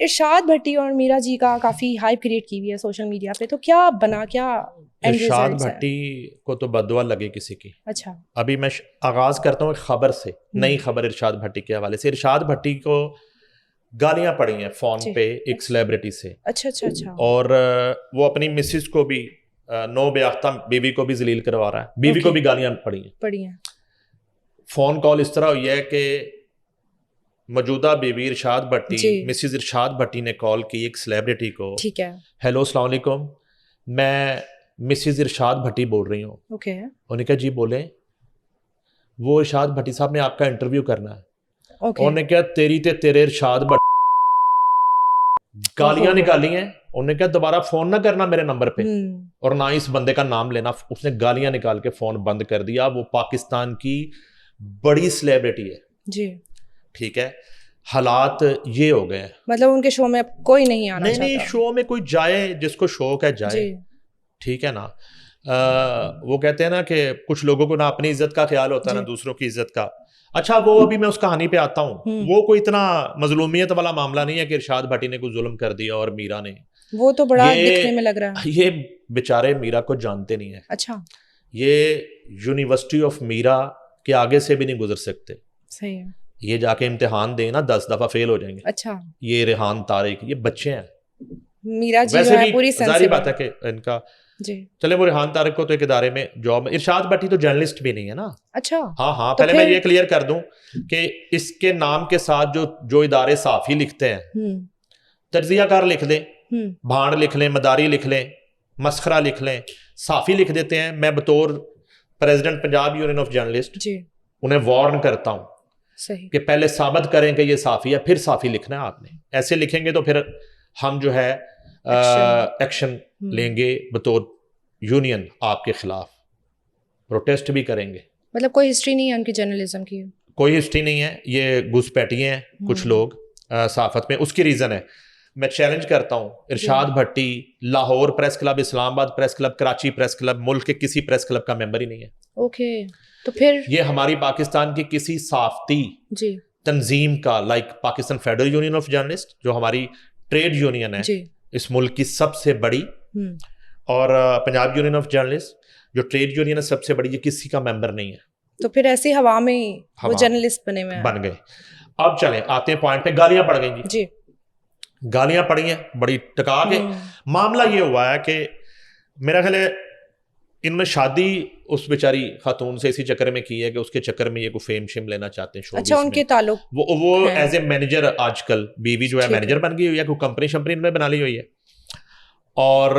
ارشاد بھٹی اور میرا جی کا کافی ہائپ کریٹ کی ہوئی ہے سوشل میڈیا پہ, تو کیا بنا, کیا ارشاد بھٹی کو تو بددعا لگے کسی کی. اچھا, ابھی میں آغاز کرتا ہوں ایک خبر سے, نئی خبر ارشاد بھٹی کے حوالے سے. ارشاد بھٹی کو گالیاں پڑی ہیں فون پہ ایک سیلیبریٹی سے. اچھا اچھا اچھا. اور وہ اپنی مسز کو بھی, نو بیاختہ بیوی کو بھی ذلیل کروا رہا ہے, بیوی کو بھی گالیاں پڑی ہیں. فون کال اس طرح ہوئی ہے کہ موجودہ بیوی ارشاد بھٹی, مسز ارشاد بھٹی نے کال کی ایک سیلیبریٹی کو. ٹھیک ہے. ہیلو السلام علیکم, میں مسز ارشاد بھٹی بول رہی ہوں. اوکے. انہوں نے کہا جی بولیں. وہ ارشاد بھٹی صاحب نے آپ کا انٹرویو کرنا ہے. انہوں نے کہا تیری تے تیرے ارشاد بھٹی گالیاں نکالی ہیں. انہوں نے کہا دوبارہ فون نہ کرنا میرے نمبر پہ, اور نہ اس بندے کا نام لینا. اس نے گالیاں نکال کے فون بند کر دیا. وہ پاکستان کی بڑی سیلیبریٹی ہے جی, ٹھیک ہے. حالات یہ ہو گئے ہیں, مطلب ان کے شو میں کوئی نہیں آنا چاہتا. نہیں, شو میں کوئی جائے, جس کو شوق ہے جائے, ٹھیک ہے نا. وہ کہتے ہیں نا کہ کچھ لوگوں کو نہ اپنی عزت کا خیال ہوتا ہے نہ دوسروں کی عزت کا. اچھا, وہ ابھی میں اس کہانی پہ آتا ہوں. وہ کوئی اتنا مظلومیت والا معاملہ نہیں ہے کہ ارشاد بھٹی نے کوئی ظلم کر دیا اور میرا نے. وہ تو بڑا دکھنے میں لگ رہا ہے. یہ بیچارے میرا کو جانتے نہیں ہیں. اچھا. یہ یونیورسٹی آف میرا کے آگے سے بھی نہیں گزر سکتے. صحیح ہے. یہ جا کے امتحان دیں نا 10 دفعہ فیل ہو جائیں گے. اچھا. یہ ریحان طارق, یہ بچے ہیں. میرا جی ویسے بھی پوری ظاہری بات ہے کہ ان کا جی چلے, وہ ریحان طارق کو تو ایک ادارے میں جاب. ارشاد بھٹی تو جرنلسٹ بھی نہیں ہے نا. اچھا. ہاں, پہلے میں یہ کلیئر کر دوں کہ اس کے نام کے ساتھ جو ادارے صحافی لکھتے ہیں, تجزیہ کار لکھ دیں, بھانڈ لکھ لیں, مداری لکھ لیں, مسخرہ لکھ لیں, صحافی لکھ دیتے ہیں. میں بطور president Punjab union of journalist انہیں وارن کرتا ہوں کہ پہلے ثابت کریں کہ یہ صحافی ہے, پھر صحافی لکھنا ہے آپ نے. ایسے لکھیں گے تو پھر ہم جو ہے ایکشن لیں گے بطور یونین, آپ کے خلاف پروٹیسٹ بھی کریں گے. مطلب کوئی ہسٹری نہیں ہے ان کی جرنلزم کی؟ کوئی ہسٹری نہیں ہے. یہ گھسپیٹیے ہیں کچھ لوگ صحافت میں. اس کی ریزن ہے, میں چیلنج کرتا ہوں, Irshad Bhatti Lahore press club, Islamabad press club, Karachi press club, ملک کے کسی پریس کلب کا ممبر ہی نہیں ہے. اوکے. تو پھر یہ ہماری پاکستان کی کسی صحافتی تنظیم کا, like Pakistan federal union of journalist جو ہماری ٹریڈ یونین ہے اس ملک کی سب سے بڑی, اور پنجاب یونین آف جرنلسٹ جو ٹریڈ یونین ہے سب سے بڑی, یہ کسی کا ممبر نہیں ہے. تو پھر ایسی ہوا میں وہ جرنلسٹ بن گئے. اب چلیں آتے ہیں پوائنٹ پہ. گالیاں پڑ گئی جی, گالیاں پڑی ہیں بڑی ٹکا کے. معاملہ یہ ہوا ہے کہ میرا خیال ہے انہوں نے شادی اس بیچاری خاتون سے اسی چکر میں کی ہے کہ اس کے چکر میں یہ کوئی فیم شیم لینا چاہتے ہیں. اچھا, ان کے تعلق وہ ایز اے مینیجر, آج کل بیوی جو ہے مینیجر بن گئی ہوئی ہے, کوئی کمپنی شمپنی انہوں نے بنا لی ہوئی ہے. اور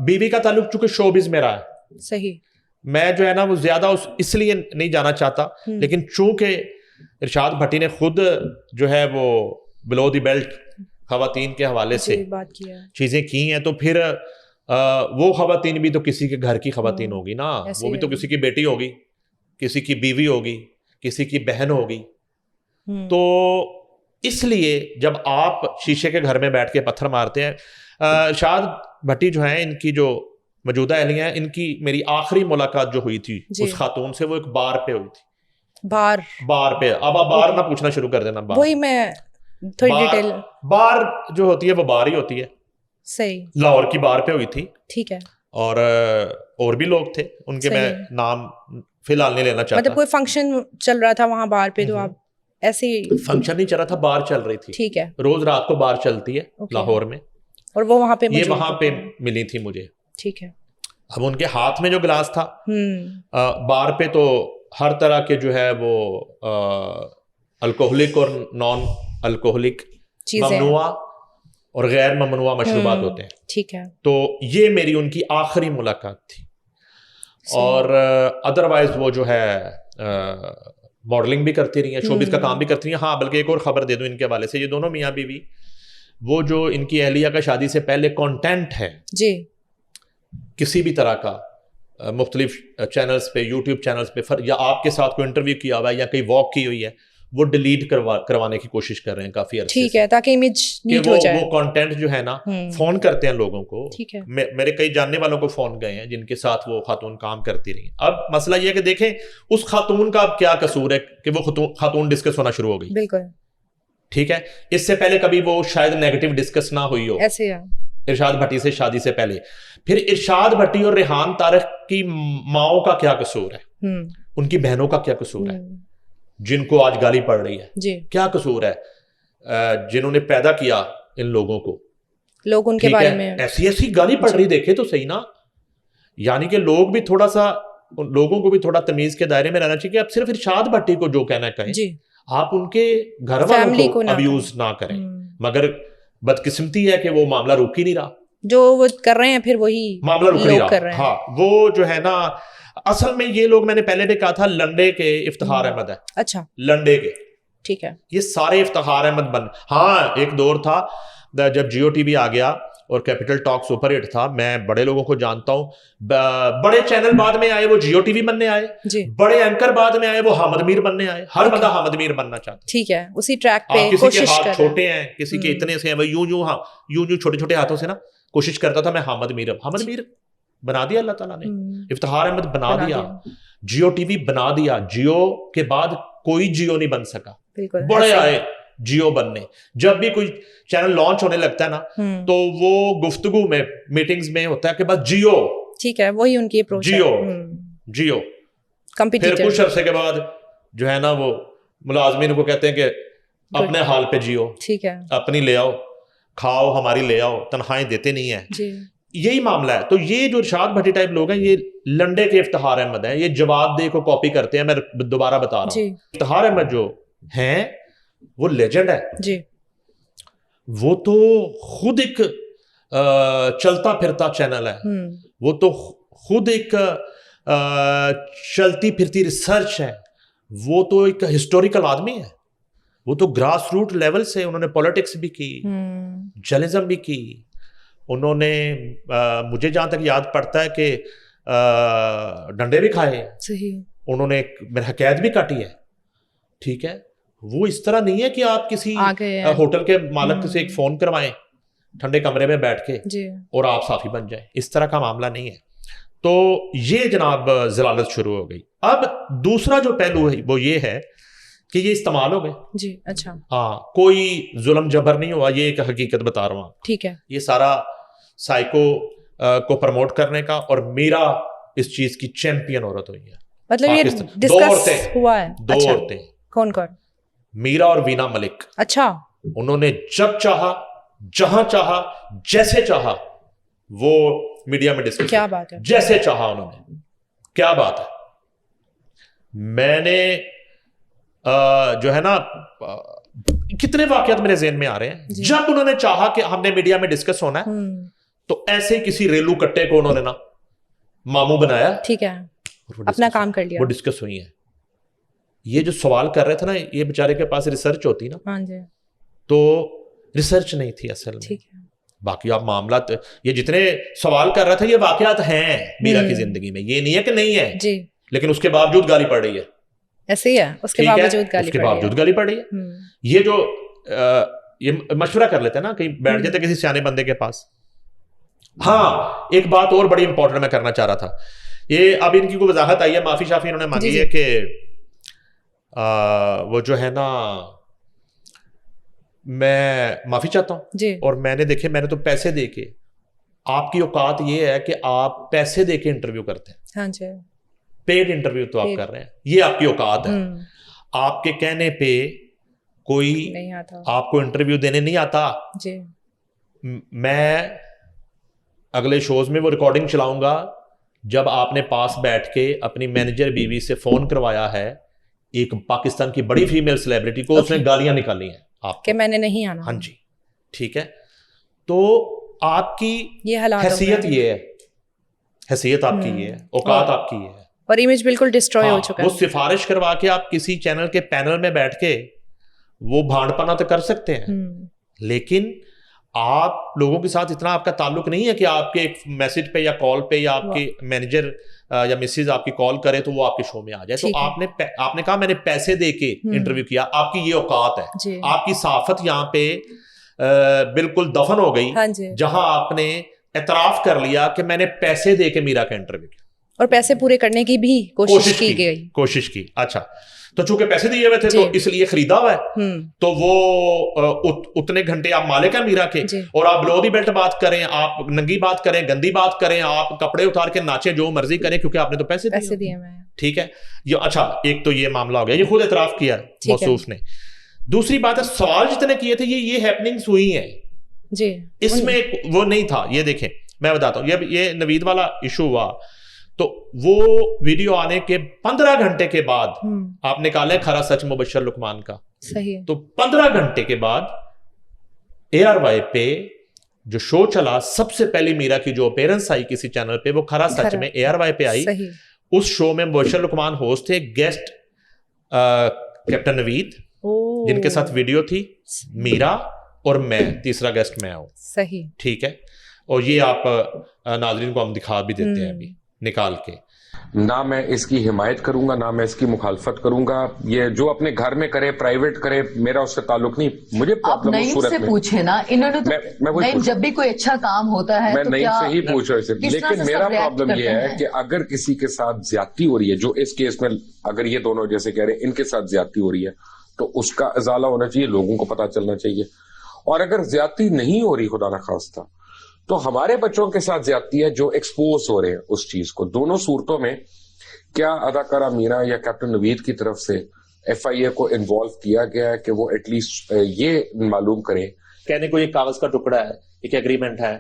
بیوی کا تعلق چونکہ شوبز میں رہا ہے. صحیح. میں جو ہے نا وہ زیادہ اس لیے نہیں جانا چاہتا, لیکن چونکہ ارشاد بھٹی نے خود جو ہے وہ بلو دی بیلٹ خواتین کے حوالے سے چیزیں کی ہیں, تو پھر وہ خواتین بھی تو کسی کے گھر کی خواتین ہوگی نا. وہ بھی تو کسی کی بیٹی ہوگی, کسی کی بیوی ہوگی, کسی کی بہن ہوگی. تو اس لیے جب آپ شیشے کے گھر میں بیٹھ کے پتھر مارتے ہیں, ارشاد بھٹی جو ہیں ان کی جو موجودہ اہلیہ ہیں, ان کی میری آخری ملاقات جو ہوئی تھی اس خاتون سے وہ ایک بار پہ ہوئی تھی. بار پہ. اب آپ بار نہ پوچھنا شروع کر دینا. وہی میں تھوڑی ڈیٹیل, بار جو ہوتی ہے وہ بار ہی ہوتی ہے. صحیح. لاہور کی بار پہ ہوئی تھی. ٹھیک ہے. اور بھی لوگ تھے, ان کے میں نام فی الحال نہیں لینا چاہتا. مطلب کوئی فنکشن چل رہا تھا وہاں بار پہ, تو آپ ایسے فنکشن نہیں چل رہا تھا, بار چل رہی تھی. ٹھیک ہے. روز رات کو بار چلتی ہے لاہور میں, اور وہ وہاں پہ یہ وہاں پہ ملی تھی مجھے. ٹھیک ہے. اب ان کے ہاتھ میں جو گلاس تھا بار پہ, تو ہر طرح کے جو ہے وہ الکوہلک اور نان الکوہلک, ممنوع اور غیر ممنوع مشروبات ہوتے ہیں. ٹھیک ہے. تو یہ میری ان کی آخری ملاقات تھی. اور ادروائز وہ جو ہے ماڈلنگ بھی کرتی رہی ہیں, شوبز کا کام بھی کرتی رہی ہیں. ہاں, بلکہ ایک اور خبر دے دوں ان کے حوالے سے, یہ دونوں میاں بیوی, وہ جو ان کی اہلیہ کا شادی سے پہلے کانٹینٹ ہے جی کسی بھی طرح کا, مختلف چینلز پہ, یوٹیوب چینلز پہ, یا آپ کے ساتھ کوئی انٹرویو کیا ہوا ہے یا کہیں واک کی ہوئی ہے, وہ ڈیلیٹ کروانے کی کوشش کر رہے ہیں کافی عرصے. ٹھیک ہے, تاکہ امیج نیٹ ہو جائے. وہ کانٹینٹ جو ہے نا, فون کرتے ہیں لوگوں کو. ٹھیک ہے. میرے کئی جاننے والوں کو فون گئے ہیں جن کے ساتھ وہ خاتون کام کرتی رہی. اب مسئلہ یہ ہے کہ دیکھیں اس خاتون کا اب کیا قصور ہے کہ وہ خاتون ڈسکس ہونا شروع ہو گئی. بالکل. ٹھیک ہے. اس سے پہلے کبھی وہ شاید نیگیٹو ڈسکس نہ ہوئی ہو ایسے ارشاد بھٹی سے شادی سے پہلے. پھر ارشاد بھٹی اور ریحان طارق کی ماؤں کا کیا قصور ہے, ان کی بہنوں کا کیا قصور ہے جن کو آج گالی پڑ رہی ہے؟ کیا قصور ہے جنہوں نے پیدا کیا ان لوگوں کو؟ لوگ ان کے بارے میں ایسی گالی پڑ رہی دیکھے تو صحیح نا. یعنی کہ لوگ بھی تھوڑا سا, لوگوں کو بھی تھوڑا تمیز کے دائرے میں رہنا چاہیے کہ اب صرف ارشاد بھٹی کو جو کہنا کہیں, آپ ان کے گھر والوں کو ابیوز نہ کریں. مگر بدقسمتی ہے کہ وہ معاملہ روک ہی نہیں رہا, جو وہ کر رہے ہیں پھر وہی معاملہ روک نہیں رہا. ہاں وہ جو ہے نا, اصل میں یہ لوگ, میں نے پہلے بھی کہا تھا, لنڈے کے افتخار احمد ہے. اچھا, لنڈے کے, ٹھیک ہے, یہ سارے افتخار احمد بن. ہاں ایک دور تھا جب جیو ٹی وی آ گیا اور کیپٹل ٹاک سپر ہٹ تھا, میں بڑے لوگوں کو جانتا ہوں, بڑے چینل بعد میں آئے وہ جیو ٹی وی بننے آئے, بڑے اینکر بعد میں آئے وہ حامد میر بننے آئے. ہر بندہ حامد میر بننا چاہتا, ٹھیک ہے, اسی ٹریک پہ. کسی کے ہاتھ چھوٹے ہیں, کسی کے اتنے سے ہیں, وہ یوں چھوٹے چھوٹے ہاتھوں سے نا کوشش کرتا تھا میں حامد میر. حامد میر بنا دیا اللہ تعالیٰ نے, افتخار احمد بنا دیا, جیو ٹی وی بنا دیا. جیو کے بعد کوئی جیو نہیں بن سکا, بڑے آئے جیو بننے. جب بھی کوئی چینل لانچ ہونے لگتا ہے نا تو وہ گفتگو میں میٹنگز میں ہوتا ہے کہ بس جیو, ٹھیک ہے, وہی ان کی اپروچ, جیو. پھر کچھ عرصے کے بعد جو ہے نا وہ ملازمین کو کہتے ہیں کہ اپنے حال پہ جیو, ٹھیک ہے, اپنی لے آؤ, کھاؤ ہماری لے آؤ, تنخواہیں دیتے نہیں ہیں. یہی معاملہ ہے. تو یہ جو ارشاد بھٹی ٹائپ لوگ ہیں, یہ لنڈے کے افتخار احمد ہیں, یہ جواد دے کو کاپی کرتے ہیں. میں دوبارہ بتا رہا ہوں, افتخار احمد جو ہیں وہ لیجنڈ ہے جی. وہ تو خود ایک چلتا پھرتا چینل ہے, وہ تو خود ایک چلتی پھرتی ریسرچ ہے, وہ تو ایک ہسٹوریکل آدمی ہے. وہ تو گراس روٹ لیول سے انہوں نے پولیٹکس بھی کی, جرنلزم بھی کی. انہوں نے مجھے جہاں تک یاد پڑتا ہے کہ ڈنڈے بھی کھائے, انہوں نے میرا حکایت بھی کاٹی ہے. ٹھیک ہے, وہ اس طرح نہیں ہے کہ آپ کسی ہوٹل کے مالک سے ایک فون کروائیں ٹھنڈے کمرے میں بیٹھ کے اور آپ صافی بن جائیں. اس طرح کا معاملہ نہیں ہے. تو یہ جناب ضلالت شروع ہو گئی. اب دوسرا جو پہلو ہے وہ یہ ہے کہ یہ استعمال ہو گئے جی. اچھا, ہاں, کوئی ظلم جبر نہیں ہوا, یہ ایک حقیقت بتا رہا ہوں. ٹھیک ہے, یہ سارا سائیکو کو پروموٹ کرنے کا, اور میرا اس چیز کی چیمپئن عورت ہوئی ہے. مطلب یہ ڈسکس ہوا ہے. دو عورتیں, کون کون؟ میرا اور وینا ملک. اچھا, انہوں نے جب چاہا, جہاں چاہا, جیسے چاہا وہ میڈیا میں ڈسکس, کیا بات ہے, جیسے چاہا انہوں نے. کیا بات ہے. میں نے جو ہے نا کتنے واقعات میرے ذہن میں آ رہے ہیں, جب انہوں نے چاہا کہ ہم نے میڈیا میں ڈسکس ہونا ہے تو ایسے کسی ریلو کٹے کو انہوں نے نا ماموں بنایا, ٹھیک ہے, اپنا کام کر لیا, وہ ڈسکس ہوئی ہیں. یہ جو سوال کر رہے تھے نا, یہ بیچارے کے پاس ریسرچ ہوتی نا, ہاں جی, تو ریسرچ نہیں تھی اصل میں. ٹھیک ہے, باقی آپ معاملات, یہ جتنے سوال کر رہا تھا یہ واقعات ہیں میرا کی زندگی میں, یہ نہیں ہے کہ نہیں ہے جی, لیکن اس کے باوجود گالی پڑ رہی ہے. ایسے ہی ہے, اس کے باوجود گالی پڑ رہی ہے. یہ جو یہ مشورہ کر لیتے ہیں نا, کہیں بیٹھ جاتے کسی سیانے بندے کے پاس. ہاں, ایک بات اور بڑی امپورٹنٹ میں کرنا چاہ رہا تھا. یہ اب ان کی کوئی وضاحت آئی ہے, معافی شافی انہوں نے مانگی ہے کہ وہ جو ہے نا, میں معافی چاہتا ہوں جی, اور میں نے دیکھے, میں نے تو پیسے دے کے, آپ کی اوقات یہ ہے کہ آپ پیسے دے کے انٹرویو کرتے ہیں. ہاں جی, پیڈ انٹرویو تو آپ کر رہے ہیں, یہ آپ کی اوقات ہے. آپ کے کہنے پہ کوئی نہیں آتا, آپ کو انٹرویو دینے نہیں آتا جی. میں اگلے شوز میں وہ ریکارڈنگ چلاؤں گا جب آپ نے پاس بیٹھ کے اپنی مینیجر بیوی سے فون کروایا ہے ایک پاکستان کی بڑی فیمیل سیلیبریٹی کو, اس نے گالیاں نکالی ہیں آپ کہ میں نے نہیں آنا. ہاں جی, ٹھیک ہے. تو آپ کی حیثیت یہ ہے, حیثیت آپ کی یہ ہے, اوقات آپ کی یہ ہے, اور امیج بالکل ڈسٹروائے ہو چکا ہے. وہ سفارش کروا کے آپ کسی چینل کے پینل میں بیٹھ کے وہ بھانڈ پنا تو کر سکتے ہیں, لیکن آپ لوگوں کے ساتھ اتنا آپ کا تعلق نہیں ہے کہ آپ کے ایک میسج پہ یا کال پہ یا آپ کے مینیجر یا مسز آپ کی کال کرے تو وہ آپ کے شو میں آ جائے. تو آپ نے کہا میں نے پیسے دے کے انٹرویو کیا, آپ کی یہ اوقات ہے. آپ کی صحافت یہاں پہ بالکل دفن ہو گئی جہاں آپ نے اعتراف کر لیا کہ میں نے پیسے دے کے میرا کا انٹرویو کیا. اور پیسے پورے کرنے کی بھی کوشش کی. اچھا تو چونکہ پیسے دیے ہوئے تھے تو اس لیے خریدا ہوا ہے, تو وہ اتنے گھنٹے آپ مالک ہیں میرا کے, اور آپ بلو دی بیلٹ بات کریں, آپ ننگی بات کریں, گندی بات کریں, آپ کپڑے اتار کے ناچے, جو مرضی کریں, کیونکہ آپ نے تو پیسے دیے. ٹھیک ہے, یہ اچھا ایک تو یہ معاملہ ہو گیا, یہ خود اعتراف کیا موصوف نے. دوسری بات ہے سوال جتنے کیے تھے یہ ہیپننگز ہوئی ہیں جی, اس میں وہ نہیں تھا. یہ دیکھیں میں بتاتا ہوں, یہ نوید والا ایشو ہوا تو وہ ویڈیو آنے کے 15 گھنٹے کے بعد آپ نکالے کھرا سچ مبشر لقمان کا, صحیح, تو 15 گھنٹے کے بعد ARY پہ جو شو چلا, سب سے پہلی میرا کی جو اپیرنس آئی کسی چینل پہ وہ کھرا سچ میں ARY پہ آئی. اس شو میں مبشر لقمان ہوسٹ تھے, گیسٹ کیپٹن نوید, جن کے ساتھ ویڈیو تھی میرا, اور میں تیسرا گیسٹ میں آؤں. صحیح, ٹھیک ہے, اور یہ آپ ناظرین کو ہم دکھا بھی دیتے ہیں ابھی نکال کے. نہ میں اس کی حمایت کروں گا نہ میں اس کی مخالفت کروں گا. یہ جو اپنے گھر میں کرے, پرائیویٹ کرے, میرا اس سے تعلق نہیں. مجھے آپ نعیم سے پوچھیں نا, انہوں نے تو جب بھی کوئی اچھا کام ہوتا ہے میں نعیم سے ہی پوچھ رہا ہوں. لیکن میرا پرابلم یہ ہے کہ اگر کسی کے ساتھ زیادتی ہو رہی ہے, جو اس کیس میں اگر یہ دونوں جیسے کہہ رہے ہیں ان کے ساتھ زیادتی ہو رہی ہے, تو اس کا ازالہ ہونا چاہیے, لوگوں کو پتا چلنا چاہیے. اور اگر زیادتی نہیں ہو رہی خدا نخواستہ, تو ہمارے بچوں کے ساتھ زیادتی ہے جو ایکسپوز ہو رہے ہیں اس چیز کو. دونوں صورتوں میں کیا اداکارہ میرا یا کیپٹن نوید کی طرف سے FIA کو انوالو کیا گیا ہے کہ وہ ایٹ لیسٹ یہ معلوم کریں؟ کہنے کو یہ کاغذ کا ٹکڑا ہے, ایک ایگریمنٹ ہے,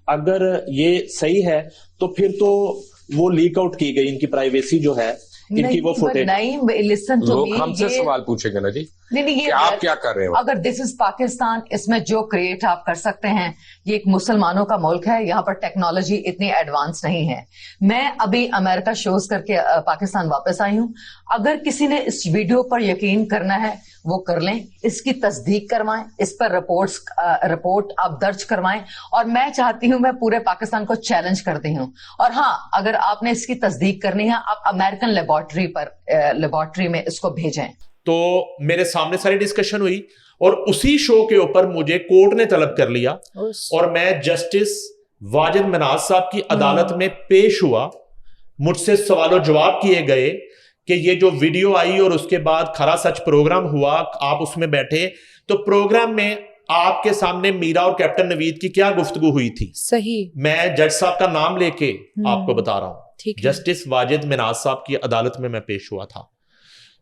اگر یہ صحیح ہے تو پھر تو وہ لیک آؤٹ کی گئی ان کی پرائیویسی جو ہے, ان کی وہ فوٹیج. لوگ ہم سے سوال پوچھیں گے نا جی کہ آپ کیا کر رہے ہو. اگر دس از پاکستان, اس میں جو کریٹ آپ کر سکتے ہیں, یہ ایک مسلمانوں کا ملک ہے, یہاں پر ٹیکنالوجی اتنی ایڈوانس نہیں ہے. میں ابھی امریکہ شوز کر کے پاکستان واپس آئی ہوں. اگر کسی نے اس ویڈیو پر یقین کرنا ہے وہ کر لیں, اس کی تصدیق کروائیں, اس پر رپورٹ آپ درج کروائیں, اور میں چاہتی ہوں, میں پورے پاکستان کو چیلنج کرتی ہوں. اور ہاں, اگر آپ نے اس کی تصدیق کرنی ہے, آپ امریکن لیبارٹری میں اس کو بھیجیں. تو میرے سامنے ساری ڈسکشن ہوئی, اور اسی شو کے اوپر مجھے کورٹ نے طلب کر لیا, اور میں جسٹس واجد مناز صاحب کی عدالت میں پیش ہوا. مجھ سے سوال و جواب کیے گئے کہ یہ جو ویڈیو آئی اور اس کے بعد کھرا سچ پروگرام ہوا, آپ اس میں بیٹھے, تو پروگرام میں آپ کے سامنے میرا اور کیپٹن نوید کی کیا گفتگو ہوئی تھی. صحیح, میں جج صاحب کا نام لے کے آپ کو بتا رہا ہوں. جسٹس واجد مناز صاحب کی عدالت میں پیش ہوا تھا.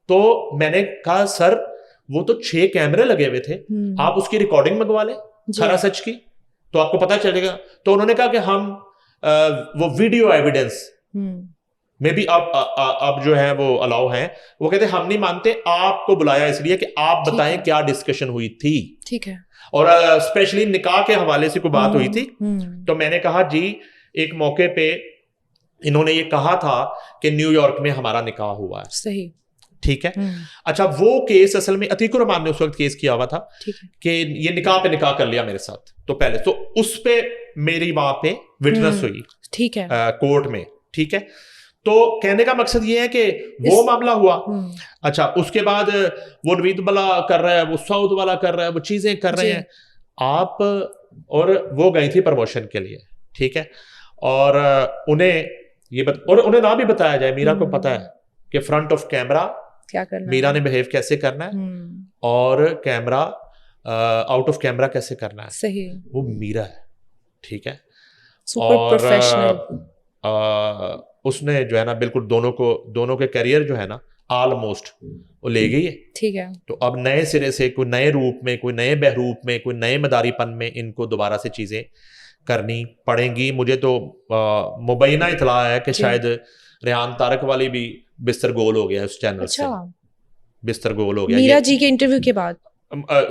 تو میں نے کہا سر وہ تو 6 کیمرے لگے ہوئے تھے, آپ اس کی ریکارڈنگ منگوا لیں کھرا سچ کی, تو آپ کو پتا چلے گا. تو انہوں نے کہا کہ ہم وہ ویڈیو ایویڈنس میں بھی اب جو ہے وہ الاؤ ہیں. وہ کہتے ہم نہیں مانتے, آپ کو بلایا اس لیے کہ آپ بتائیں کیا ڈسکشن ہوئی تھی. ٹھیک ہے, اور اسپیشلی نکاح کے حوالے سے کوئی بات ہوئی تھی. تو میں نے کہا جی ایک موقع پہ انہوں نے یہ کہا تھا کہ نیو یارک میں ہمارا نکاح ہوا ہے. صحیح, ٹھیک ہے. اچھا وہ کیس اصل میں عتیق الرحمان نے اس وقت کیس کیا ہوا تھا کہ یہ نکاح پہ نکاح کر لیا میرے ساتھ. تو پہلے تو اس پہ میری وہاں پہ وٹنس ہوئی, ٹھیک ہے, کورٹ میں. ٹھیک ہے, تو کہنے کا مقصد یہ ہے کہ وہ معاملہ ہوا. اچھا اس کے بعد وہ نوید والا کر رہا ہے, وہ سعود والا کر رہا ہے, وہ چیزیں کر رہے ہیں آپ, اور وہ گئی تھی پروموشن کے لیے. ٹھیک ہے, اور انہیں یہ اور انہیں نہ بھی بتایا جائے, میرا کو پتا ہے کہ فرنٹ آف کیمرا میرا نے بہیو کیسے کرنا ہے اور کیمرا آؤٹ آف کیمرا کیسے کرنا ہے. صحیح, وہ میرا ہے. ٹھیک ہے, اور اس نے جو ہے نا بالکل دونوں کے کیریئر جو ہے نا آلموسٹ وہ لے گئی ہے. ٹھیک ہے, تو اب نئے سرے سے کوئی نئے روپ میں, کوئی نئے بہروپ میں, کوئی نئے مداری پن میں ان کو دوبارہ سے چیزیں کرنی پڑیں گی. مجھے تو مبینہ اطلاع ہے کہ شاید ریحان طارق والی بھی بستر گول ہو گیا اس چینل سے. بستر گول ہو گیا میرا جی کے انٹرویو کے بعد.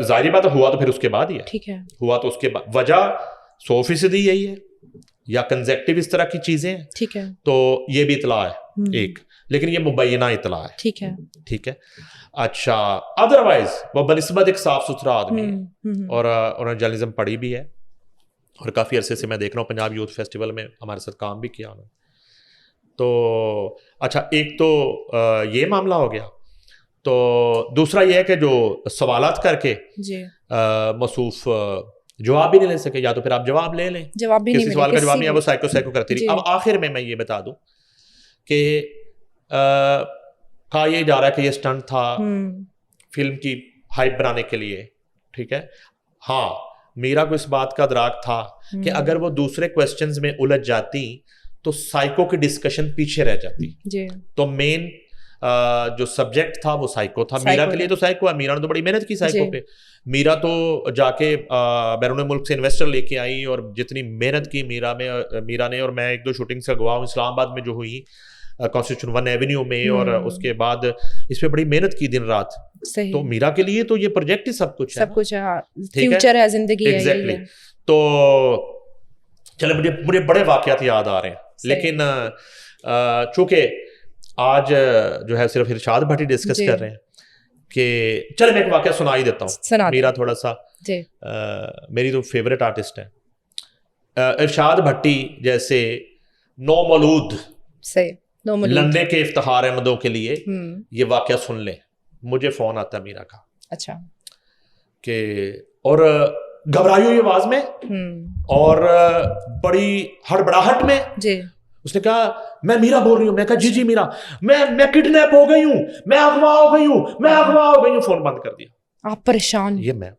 ظاہری بات ہوا تو پھر اس کے بعد ہی ہے. ٹھیک ہے, ہوا تو اس کے بعد. وجہ 100% یہی ہے یا کنزیکٹیو اس طرح کی چیزیں ہیں. ٹھیک ہے, تو یہ بھی اطلاع ہے ایک, لیکن یہ مبینہ اطلاع ہے. ٹھیک ہے, ٹھیک ہے. اچھا ادروائز وہ بنسبت ایک صاف ستھرا آدمی ہے, اور انہوں نے جرنلزم پڑھی بھی ہے, اور کافی عرصے سے میں دیکھ رہا ہوں پنجاب یوتھ فیسٹیول میں ہمارے ساتھ کام بھی کیا انہوں نے. تو اچھا ایک تو یہ معاملہ ہو گیا. تو دوسرا یہ ہے کہ جو سوالات کر کے موصوف جواب بھی نہیں لے سکے, یا تو پھر آپ جواب لے لیں, جواب بھی کسی سوال کا جواب نہیں ہے, وہ سائیکو کرتی رہی. اب آخر میں یہ بتا دوں کہ کہا یہ جا رہا ہے کہ یہ اسٹنٹ تھا فلم کی ہائپ بنانے کے لیے, ٹھیک ہے. ہاں میرا کو اس بات کا ادراک تھا کہ اگر وہ دوسرے کوسچنز میں الجھ جاتی تو سائیکو کی ڈسکشن پیچھے رہ جاتی. تو مین جو سبجیکٹ تھا وہ سائیکو تھا. میرا کے لیے تو سائیکو ہے, میرا نے تو بڑی محنت کی سائیکو پہ. میرا تو جا کے بیرون ملک سے انویسٹر لے کے آئی اور جتنی محنت کی میرا نے, اور میں 1-2 شوٹنگ سے گواہ ہوں اسلام آباد میں جو ہوئی کانسٹیٹیوشن 1 ایونیو میں, اور اس کے بعد اس پہ بڑی محنت کی دن رات. تو میرا کے لیے تو یہ پروجیکٹ ہی سب کچھ ہے, فیوچر ہے, زندگی ہے. ایگزیکٹلی. تو چلے مجھے بڑے واقعات یاد آ رہے ہیں, لیکن چونکہ آج جو ہے صرف ارشاد بھٹی ڈسکس کر رہے ہیں کہ چلے میں ایک واقعہ سنا ہی دیتا ہوں. میرا تھوڑا سا میری تو فیوریٹ آرٹسٹ ہے ارشاد بھٹی جیسے نومولود لندے کے افتخار احمدوں کے لیے یہ واقعہ سن لیں. مجھے فون آتا ہے میرا کا, اچھا, کہ اور گھبرائی ہوئی آواز میں اور بڑی ہڑبڑاہٹ میں اس نے کہا میں میرا بول رہی ہوں. میں کہا جی میرا, میں کڈنیپ ہو گئی ہوں, میں اغوا ہو گئی ہوں. فون بند کر دیا. آپ پریشان. یہ میں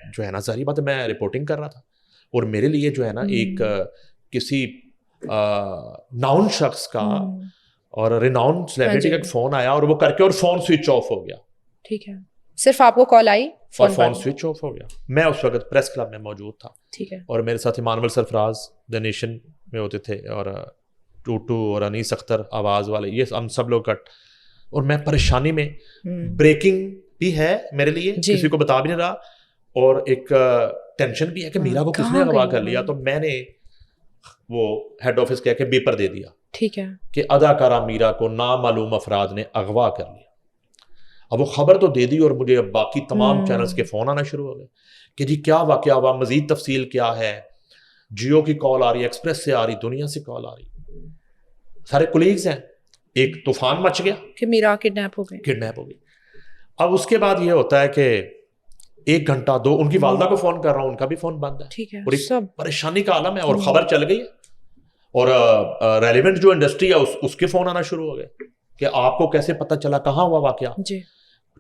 جو ہے نا, ساری بات میں رپورٹنگ کر رہا تھا, اور میرے لیے جو ہے نا ایک کسی ناؤن شخص کا اور ریناؤن سیلیبریٹی کا فون آیا, اور وہ کر کے اور فون سوئچ آف ہو گیا. ٹھیک ہے, صرف آپ کو کال آئی اور فون سوئچ آف ہو گیا. میں اس وقت پریس کلب میں موجود تھا, ٹھیک ہے, اور میرے ساتھ ایمانویل سرفراز دی نیشن میں ہوتے تھے, اور ٹوٹو اور انیس اختر آواز والے, یہ ہم سب لوگ کٹ. اور میں پریشانی میں, بریکنگ بھی ہے میرے لیے, کسی کو بتا بھی نہیں رہا, اور ایک ٹینشن بھی ہے کہ میرا کو کس نے اغوا کر لیا. تو میں نے وہ ہیڈ آفس کہہ کے پیپر دے دیا, ٹھیک ہے, کہ اداکارہ میرا کو نامعلوم افراد نے اغوا کر لیا. اب وہ خبر تو دے دی, اور مجھے اب باقی تمام چینلز کے فون آنا شروع ہو گئے کہ جی کیا واقعہ ہوا, مزید تفصیل کیا ہے. جیو کی کال آ رہی ہے, ایکسپریس سے آ رہی, دنیا سے کال آ رہی, سارے کولیگز ہیں. ایک طوفان مچ گیا کہ میرا کڈنیپ ہو گئی. اب اس کے بعد یہ ہوتا ہے کہ 1 گھنٹہ 2 ان کی والدہ کو فون کر رہا ہوں, ان کا بھی فون بند ہے, ٹھیک ہے, اور ایک پریشانی کا عالم ہے, اور خبر چل گئی ہے, اور ریلیونٹ جو انڈسٹری ہے اس کے فون آنا شروع ہو گئے کہ آپ کو کیسے پتہ چلا, کہاں ہوا واقعہ.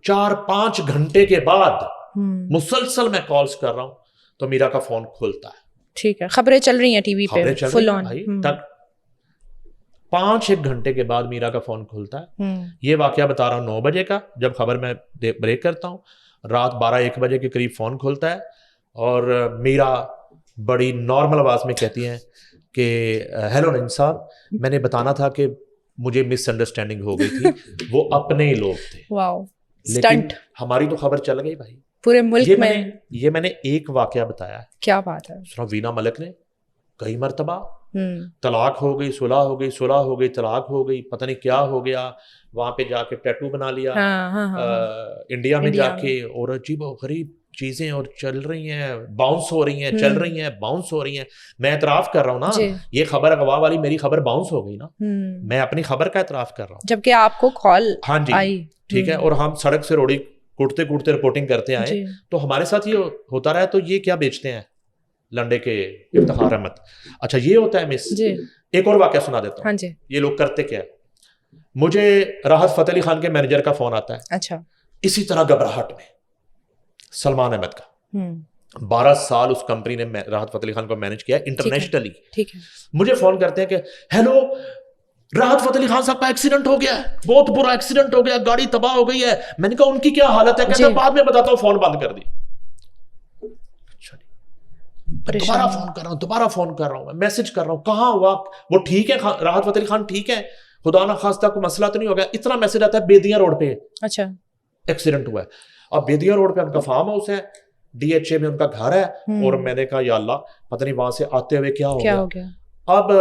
4-5 گھنٹے کے بعد مسلسل میں کالز کر رہا ہوں تو میرا کا فون کھلتا ہے, ٹھیک ہے, خبریں چل رہی ہیں ٹی وی پہ فل آن, 5-1 گھنٹے کے بعد میرا کا فون کھلتا ہے. یہ واقعہ بتا رہا ہوں 9 بجے کا, جب خبر میں بریک کرتا ہوں, رات 12-1 بجے کے قریب فون کھلتا ہے, اور میرا بڑی نارمل آواز میں کہتی ہیں کہ ہیلو نعیم صاحب, میں نے بتانا تھا کہ مجھے مس انڈرسٹینڈنگ ہو گئی تھی, وہ اپنے ہی لوگ تھے. واو, لیکن ہماری تو خبر چل گئی بھائی پورے ملک میں. یہ میں نے ایک واقعہ بتایا ہے, کیا بات ہے, وینا ملک نے کئی مرتبہ طلاق ہو گئی, صلح ہو گئی, طلاق ہو گئی, پتہ نہیں کیا ہو گیا, وہاں پہ جا کے ٹیٹو بنا لیا انڈیا میں جا کے, اور عجیب و غریب چیزیں اور چل رہی ہیں, باؤنس ہو رہی ہیں, چل رہی ہیں, باؤنس ہو رہی ہیں. میں اعتراف کر رہا ہوں نا, یہ خبر اغوا والی میری خبر باؤنس ہو گئی نا, میں اپنی خبر کا اعتراف کر رہا ہوں, جبکہ آپ کو کال آئی, ٹھیک ہے, اور ہم سڑک سے روڑی کوٹتے کوٹتے رپورٹنگ کرتے آئے, تو ہمارے ساتھ یہ ہوتا رہا. تو یہ کیا بیچتے ہیں لنڈے کے افتخار احمد. اچھا یہ ہوتا ہے مس. ایک اور واقعہ سنا دیتا ہوں, یہ لوگ کرتے کیا ہے. مجھے راحت فتح علی خان کے مینیجر کا فون آتا ہے, اچھا, اسی طرح گھبراہٹ میں, سلمان احمد کا 12 سال اس کمپنی نے راحت فتح علی خان کو مینیج کیا انٹرنیشنلی. مجھے فون کرتے ہیں کہ ہیلو راحت فتح علی خان صاحب کا ایکسیڈنٹ ہو گیا ہے, بہت برا ایکسیڈنٹ ہو گیا, گاڑی تباہ ہو گئی ہے. میں نے کہا ان کی کیا حالت ہے, کہتے ہیں بعد میں بتاتا ہوں, فون بند کر دی. دوبارہ فون کر رہا ہوں, میسج کر رہا ہوں, کہاں ہوا, وہ ٹھیک ہے, راحت فتح علی خان ٹھیک ہے, خدا نہ خواستہ کوئی مسئلہ تو نہیں ہو گیا. اتنا میسج آتا ہے بیدیاں روڈ پہ اچھا ایکسیڈنٹ ہوا ہے. اب بیدیاں روڈ پہ ان کا فارم ہاؤس ہے, DHA میں ان کا گھر ہے, اور میں نے کہا یا اللہ پتہ نہیں وہاں سے آتے ہوئے کیا ہو گیا. اب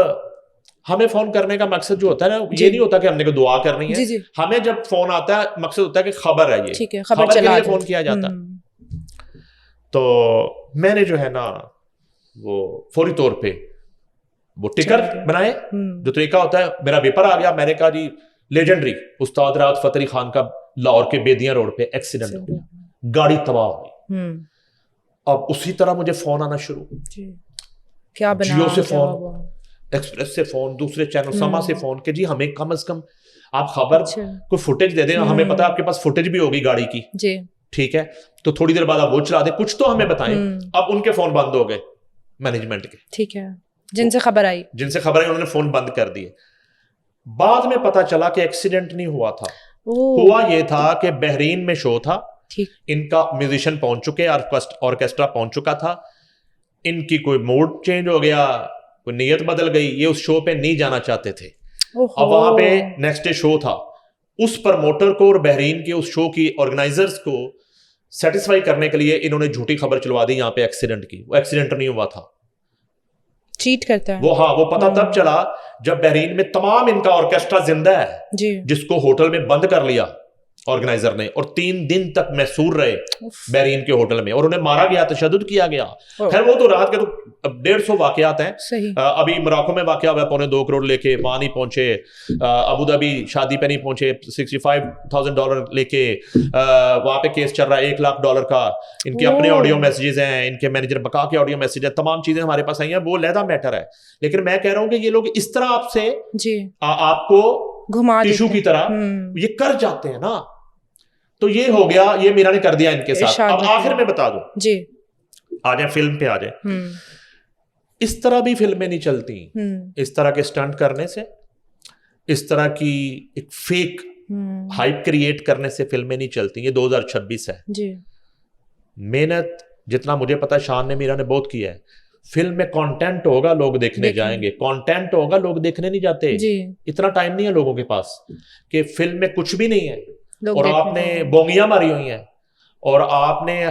ہمیں فون کرنے کا مقصد جو ہوتا ہے نا, یہ نہیں ہوتا کہ ہم نے کوئی دعا کرنی ہے, ہمیں جب فون آتا ہے مقصد ہوتا ہے کہ خبر ہے, یہ خبر کے لیے فون کیا جاتا ہے. تو میں نے جو ہے نا وہ فوری طور پہ وہ ٹکر بنائے, جو طریقہ ہوتا ہے. میرا پیپر آ گیا, میں نے کہا جی لیجنڈری استاد راحت فتح علی خان کا لاہور کے بیدیاں روڈ پہ ایکسیڈنٹ ہو گیا, گاڑی تباہ ہو گئی. اب اسی طرح مجھے فون آنا شروع, جیو سے فون, ایکسپریس سے فون, دوسرے چینل سما سے فون کہ جی ہمیں کم از کم آپ خبر کوئی فوٹیج دے دیں, ہمیں پتا ہے آپ کے پاس فوٹیج بھی ہوگی گاڑی کی, جی ٹھیک ہے, تو تھوڑی دیر بعد آپ وہ چلا دیں, کچھ تو ہمیں بتائیں. اب ان کے فون بند ہو گئے مینجمنٹ کے, ٹھیک ہے, جن سے خبر آئی انہوں نے فون بند کر دیے. بعد میں پتا چلا کہ ایکسیڈنٹ نہیں ہوا تھا, ہوا یہ تھا کہ بحرین میں شو تھا, ان کا میوزیشین پہنچ چکے, آرکیسٹرا پہنچ چکا تھا, ان کی کوئی موڈ چینج ہو گیا, کوئی نیت بدل گئی, یہ اس شو پہ نہیں جانا چاہتے تھے. اب وہاں پہ نیکسٹ ڈے شو تھا, اس پروموٹر کو اور بحرین کے اس شو کی آرگنائزرز کو سیٹسفائی کرنے کے لیے انہوں نے جھوٹی خبر چلوا دی یہاں پہ ایکسیڈنٹ کی. وہ ایکسیڈنٹ نہیں ہوا تھا, چیٹ کرتا ہے وہ. ہاں, وہ پتا تب چلا جب بحرین میں تمام ان کا آرکیسٹرا زندہ ہے, جس کو ہوٹل میں بند کر لیا آرگنائزر نے, اور 3 دن تک محصور رہے بحرین کے ہوٹل میں, اور انہیں مارا گیا, تشدد کیا گیا. خیر وہ تو رات کے تو 150 واقعات ہیں. ابھی موراکو میں واقعہ ہوا, $2.25 کروڑ لے کے وہاں نہیں پہنچے, ابو ظبی شادی پہ نہیں پہنچے, $65,000 لے کے وہاں پہ کیس چل رہا ہے, $1 لاکھ کا. ان کے اپنے آڈیو میسیجز ہیں, ان کے مینیجر بقا کے آڈیو میسیج ہے, تمام چیزیں ہمارے پاس آئی ہیں, وہ علیحدہ میٹر ہے. لیکن میں کہہ رہا ہوں کہ یہ لوگ اس طرح آپ سے آپ کو گھما ٹیشو کی طرح یہ کر جاتے ہیں نا. تو یہ ہو گیا, یہ میرا نے کر دیا ان کے ساتھ. اب آخر میں بتا دوں, جی آ جائیں فلم پہ آ جائیں. اس طرح بھی فلمیں نہیں چلتی, اس طرح کے سٹنٹ کرنے سے, اس طرح کی ایک فیک ہائپ کریٹ کرنے سے فلمیں نہیں چلتی. یہ 2026 ہے. جی محنت جتنا مجھے پتا شان نے میرا نے بہت کیا ہے. فلم میں کانٹینٹ ہوگا, لوگ دیکھنے جائیں گے. کانٹینٹ ہوگا, لوگ دیکھنے نہیں جاتے. اتنا ٹائم نہیں ہے لوگوں کے پاس کہ فلم میں کچھ بھی نہیں ہے اور آپ نے بونگیاں ماری ہوئی ہیں, اور آپ نے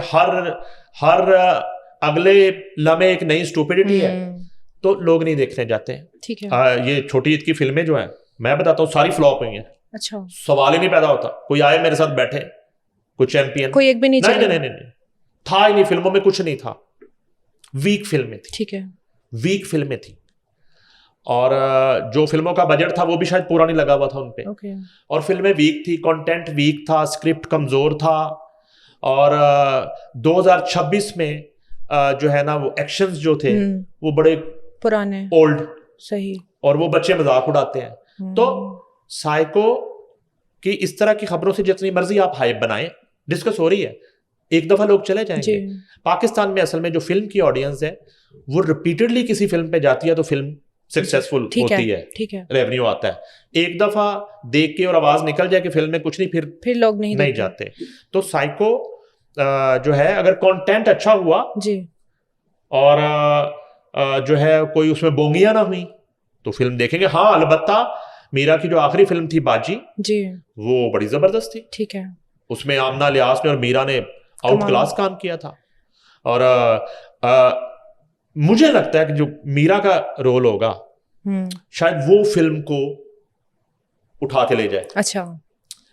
ہر اگلے لمحے ایک نئی اسٹوپیڈیٹی ہے, تو لوگ نہیں دیکھنے جاتے ہیں. ٹھیک ہے, یہ چھوٹی عید کی فلمیں جو ہیں میں بتاتا ہوں ساری فلاپ ہوئی ہیں. اچھا, سوال ہی نہیں پیدا ہوتا, کوئی آئے میرے ساتھ بیٹھے, کوئی چیمپئن, کوئی ایک بھی نہیں تھا ہی نہیں. فلموں میں کچھ نہیں تھا, ویک فلمیں تھی. ٹھیک ہے, ویک فلمیں تھی, اور جو فلموں کا بجٹ تھا وہ بھی شاید پورا نہیں لگا ہوا تھا ان پہ, اور فلمیں ویک تھی, کنٹینٹ ویک تھا, اسکرپٹ کمزور تھا. اور 2026 میں جو ہے نا وہ ایکشنز جو تھے وہ بڑے پرانے, اولڈ, صحیح, اور وہ بچے مذاق اڑاتے ہیں. تو سائیکو کی اس طرح کی خبروں سے جتنی مرضی آپ ہائپ بنائیں, ڈسکس ہو رہی ہے, ایک دفعہ لوگ چلے جائیں گے. پاکستان میں اصل میں جو فلم کی آڈینس ہے وہ ریپیٹڈلی کسی فلم پہ جاتی ہے تو فلم سکسیسفل ہوتی ہے, ریونیو آتا ہے. ایک دفعہ دیکھ کے اور آواز نکل جائے کہ فلم میں کچھ نہیں, پھر لوگ نہیں جاتے. تو سائیکو جو ہے اگر کانٹینٹ اچھا ہوا جی, اور جو ہے کوئی اس میں بونگیاں نہ ہوئی تو فلم دیکھیں گے. ہاں البتہ میرا کی جو آخری فلم تھی باجی جی, وہ بڑی زبردست تھی. ٹھیک ہے, اس میں آمنہ الیاس نے اور میرا نے آؤٹ کلاس کام کیا تھا. اور مجھے لگتا ہے کہ جو میرا کا رول ہوگا شاید وہ فلم کو اٹھا کے لے جائے. اچھا,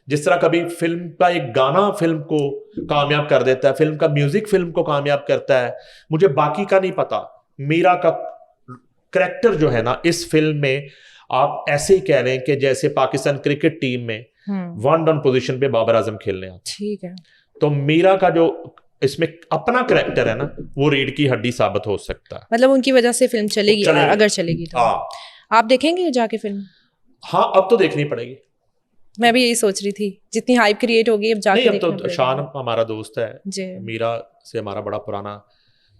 جس طرح کبھی فلم کا ایک گانا فلم کو کامیاب کر دیتا ہے, فلم کا میوزک فلم کو کامیاب کرتا ہے. مجھے باقی کا نہیں پتا, میرا کا کریکٹر جو ہے نا اس فلم میں آپ ایسے ہی کہہ رہے ہیں کہ جیسے پاکستان کرکٹ ٹیم میں 1 ڈاؤن پوزیشن پہ بابر اعظم کھیلنے آتے. ٹھیک ہے, تو میرا کا جو اس میں اپنا کریکٹر ہے نا وہ ریڑھ کی ہڈی ثابت ہو سکتا ہے. مطلب ان کی وجہ سے فلم چلے گی, اگر چلے گی تو آپ دیکھیں گے جا کے فلم؟ ہاں اب تو دیکھنی پڑے گی. میں بھی یہی سوچ رہی تھی, جتنی ہائپ کریٹ ہوگی اب جا کے. اب تو شان ہمارا دوست ہے, میرا سے ہمارا بڑا پرانا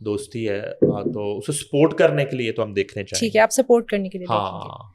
دوستی ہے, تو اسے سپورٹ کرنے کے لیے تو ہم دیکھنے چاہیے. ٹھیک ہے, آپ سپورٹ کرنے کے لیے. ہاں.